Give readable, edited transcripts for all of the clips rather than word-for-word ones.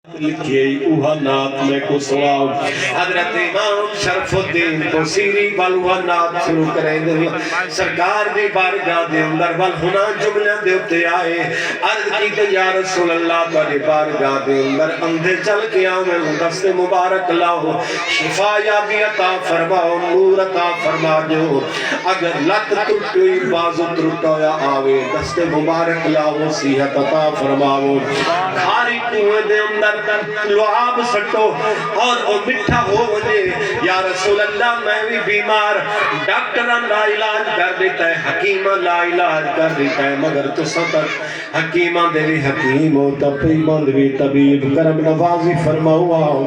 لکھیے اوہا نات میں کو سناؤ حضرت امام شرف الدین بصیری والوہ نات شروع کریں دے سرکار دی بارگاہ دے اندر والہنا جملہ دے اتے آئے عرض کی کہ یا رسول اللہ تاری بارگاہ دے اندر اندھے چل کے آمیں دست مبارک لاؤ شفا یابی عطا فرماؤ نور عطا فرما جو اگر لت ترٹوئی بازو ترٹویا آوے دست مبارک لاؤ صحت عطا فرماؤ کھاری کنویں دے اندر لعاب سٹو اور مٹھا ہو وجے یا رسول اللہ میں بھی بیمار ڈاکٹران لا علاج کر دیتا ہے حکیمہ لا علاج کر دیتا ہے مگر تو سطر حکیمہ دے بھی حکیم ہو طبیبہ دے بھی طبیب کرم نوازی فرماؤ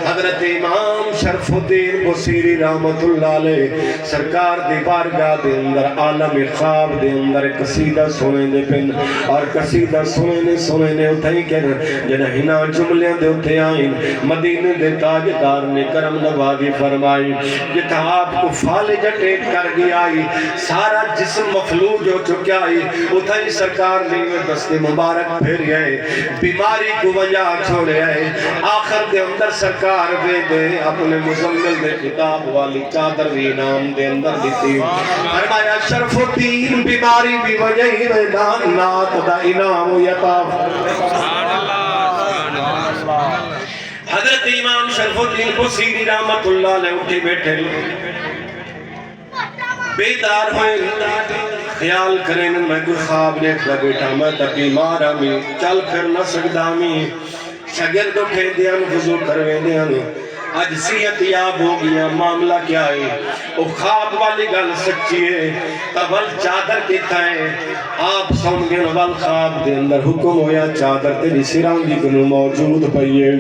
حضرت امام شرف الدین بصیری رحمت اللہ علیہ سرکار دی بارگاہ دے اندر عالم خواب دے اندر قصیدہ سنے دے پن اور قصیدہ سنے نے اتھائی کہنا جنہ ہنا جملے دے اٹھے آئین مدینے دے تاجدار نے کرم نوازی فرمائی جتا آپ کو فالج ٹیٹ کر گئی آئی سارا جسم مفلوج ہو چکے آئی اتھائی سرکار نے دست مبارک پھر گئے بیماری کو وجہ چھوڑے آئے آخر دے اندر سرکار دے دے اپنے مزمل دے کتاب والی چادر بھی نام دے اندر دیتی فرمایا شرف الدین بیماری بھی وجہ ہی نات دا انام یتا حضرت امام شرف الدین بصیری رحمت اللہ علیہ اٹھے بیٹھے بیدار ہوئے خیال کریں میں کوئی خواب دیکھتا بیٹھا میں تا بیمار ہمیں چل پھر نہ سکتا ہمیں شگرد اٹھے دیا وضو کروے دیا آج صحت یاب ہو گیا معاملہ کیا ہے وہ خواب والی گل سچی ہے تبل چادر کیتا ہے آپ سن گئے نوال خواب دے اندر حکم ہویا چادر تیری سران دی کنو موجود پئیے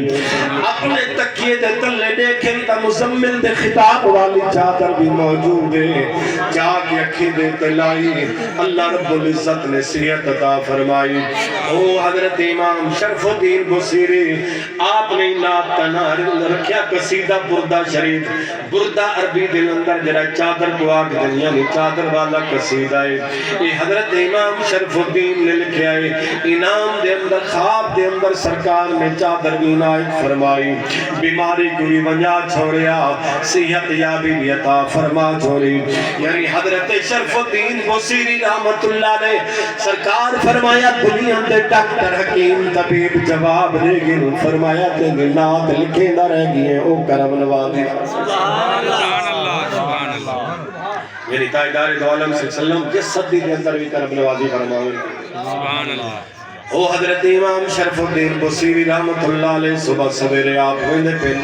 اپنے تکیے دے تلے دیکھیں تا مزمل دے خطاب والی چادر بھی موجود ہے جا کے اکھی دے تلائی اللہ رب العزت نے صحت عطا فرمائی او حضرت امام شرف الدین بصیری آپ نے نات تنار رکھیا قصیدہ بردہ شریف بردہ عربی دل اندر جرا چادر کو آگ دنیا میں چادر والا قصیدہ ہے یہ حضرت امام شرف الدین نے لکھے آئے انام دے اندر خواب دے اندر سرکار نے چادر بھی عنایت فرمائی بیماری کو بھی ونجا چھوڑیا صحت یابی بھی عطا فرما چھوڑی یعنی حضرت شرف الدین بصیری رحمت اللہ نے سرکار فرمایا دنیا دے ڈاکٹر حکیم طبیب جواب دے گی فرمایا تے نات لکھے نہ رہ گئے او کرم نوازی سبحان اللہ یعنی تاجدار دو عالم صلی اللہ علیہ وسلم جس صدی کے اندر بھی کرم نوازی فرماؤں سبحان اللہ او حضرت امام شرف الدین بصیری رحمت اللہ علیہ صبح سویرے آپ ہوئے پھر